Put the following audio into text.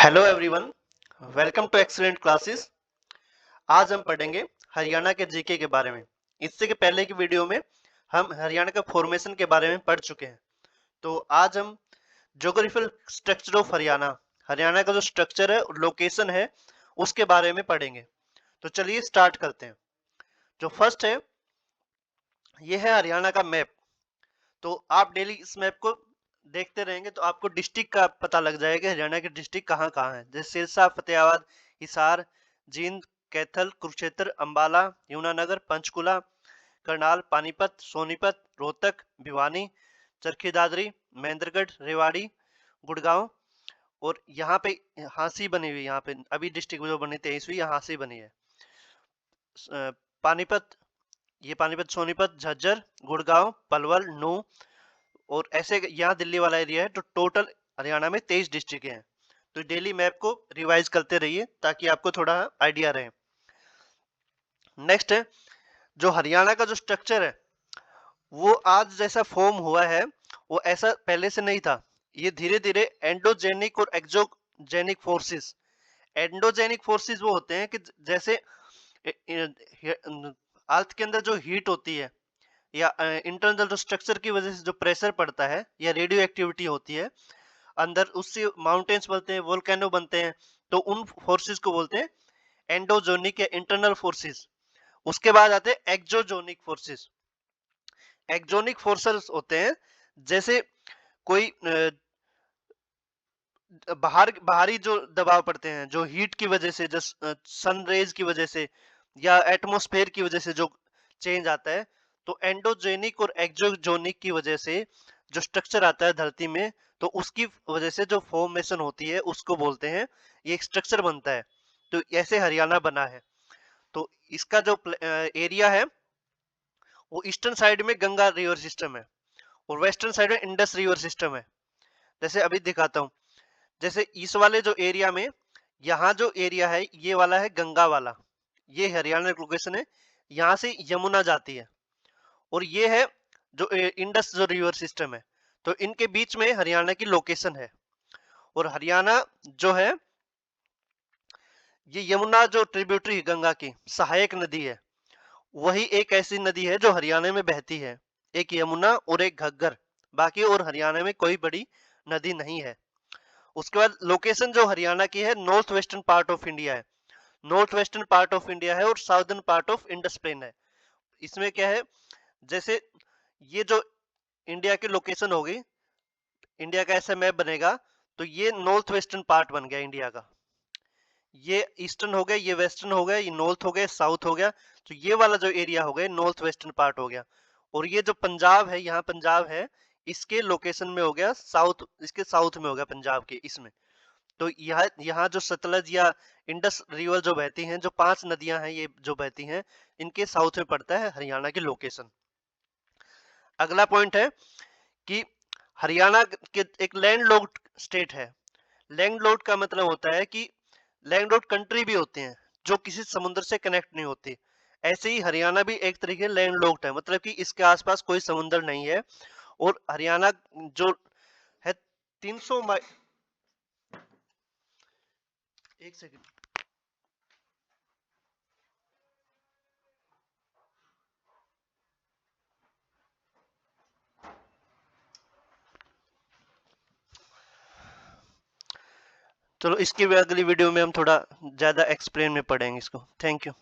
Hello everyone, welcome to excellent classes. आज हम पढ़ेंगे हरियाणा के जीके के बारे में। इससे के पहले की वीडियो में हम हरियाणा का फॉर्मेशन के बारे में पढ़ चुके हैं। तो आज हम geographical structure of Haryana, Haryana का जो स्ट्रक्चर है और लोकेशन है उसके बारे में पढ़ेंगे। तो चलिए स्टार्ट करते हैं। जो फर्स्ट है, ये है हरियाणा का मैप। तो आप डेली इस मैप को देखते रहेंगे तो आपको डिस्ट्रिक्ट का पता लग जाएगा, हरियाणा के डिस्ट्रिक्ट कहाँ कहाँ है। जैसे सिरसा, फतेहाबाद, हिसार, जींद, कैथल, कुरुक्षेत्र, अंबाला, यमुनानगर, पंचकुला, करनाल, पानीपत, सोनीपत, रोहतक, भिवानी, चरखी दादरी, महेंद्रगढ़, रेवाड़ी, गुड़गांव। और यहाँ पे हांसी बनी हुई, यहाँ पे अभी डिस्ट्रिक्ट जो बनी 23वीं, यहाँ हांसी बनी है। पानीपत, ये पानीपत, सोनीपत, झज्जर, गुड़गांव, पलवल, नूह और ऐसे यहाँ दिल्ली वाला एरिया है। तो टोटल हरियाणा में 23 डिस्ट्रिक्ट हैं। तो डेली मैप को रिवाइज करते रहिए ताकि आपको थोड़ा आइडिया रहे। नेक्स्ट है, जो हरियाणा का जो स्ट्रक्चर है वो आज जैसा फॉर्म हुआ है वो ऐसा पहले से नहीं था। ये धीरे धीरे एंडोजेनिक और एक्सोजेनिक फोर्सेस, एंडोजेनिक फोर्सेस वो होते हैं कि जैसे अर्थ के अंदर जो हीट होती है या इंटरनल जो स्ट्रक्चर की वजह से जो प्रेशर पड़ता है या रेडियो एक्टिविटी होती है अंदर, उससे माउंटेन्स बनते हैं, वोल्केनो बनते हैं। तो उन फोर्सेस को बोलते हैं एंडोजेनिक या इंटरनल फोर्सेस। उसके बाद आते हैं एक्सोजेनिक फोर्सेस। एक्सोजेनिक फोर्सेस होते हैं जैसे कोई बाहरी जो दबाव पड़ते हैं, जो हीट की वजह से, जो सन रेज की वजह से या एटमॉस्फेयर की वजह से जो चेंज आता है। तो एंडोजेनिक और एक्सोजेनिक की वजह से जो स्ट्रक्चर आता है धरती में, तो उसकी वजह से जो फॉर्मेशन होती है उसको बोलते हैं, ये एक स्ट्रक्चर बनता है। तो ऐसे हरियाणा बना है। तो इसका जो एरिया है वो ईस्टर्न साइड में गंगा रिवर सिस्टम है और वेस्टर्न साइड में इंडस रिवर सिस्टम है। जैसे अभी दिखाता हूँ, जैसे इस वाले जो एरिया में, यहाँ जो एरिया है ये वाला है गंगा वाला, ये हरियाणा लोकेशन है। यहाँ से यमुना जाती है और ये है जो इंडस जो रिवर सिस्टम है। तो इनके बीच में हरियाणा की लोकेशन है। और हरियाणा जो है, ये यमुना जो ट्रिब्यूटरी गंगा की सहायक नदी है, वही एक ऐसी नदी है जो हरियाणा में बहती है। एक यमुना और एक घग्गर, बाकी और हरियाणा में कोई बड़ी नदी नहीं है। उसके बाद लोकेशन जो हरियाणा की है, north western part of India है। North western part of India है और southern part of Indus plain है। इसमें क्या है, जैसे ये जो इंडिया की लोकेशन होगी, इंडिया का ऐसा मैप बनेगा, तो ये नॉर्थ वेस्टर्न पार्ट बन गया इंडिया का। ये ईस्टर्न हो गया, ये वेस्टर्न हो गया, ये नॉर्थ हो गया, साउथ हो गया। तो ये वाला जो एरिया हो गया नॉर्थ वेस्टर्न पार्ट हो गया। और ये जो पंजाब है, यहाँ पंजाब है, इसके लोकेशन में हो गया साउथ, इसके साउथ में हो गया पंजाब के इसमें। तो यहाँ जो सतलज या इंडस रिवर जो बहती हैं, जो 5 नदियां हैं ये जो बहती हैं, इनके साउथ में पड़ता है हरियाणा की लोकेशन। अगला पॉइंट है कि हरियाणा के एक लैंड लॉक्ड स्टेट है। लैंड लॉक्ड का मतलब होता है कि लैंड लॉक्ड कंट्री भी होते हैं जो किसी समुद्र से कनेक्ट नहीं होती। ऐसे ही हरियाणा भी एक तरीके लैंड लॉक्ड है, मतलब कि इसके आसपास कोई समुद्र नहीं है। और हरियाणा जो है 300 माइल, एक सेकंड, चलो इसकी भी अगली वीडियो में हम थोड़ा ज्यादा एक्सप्लेन में पढ़ेंगे इसको। Thank you.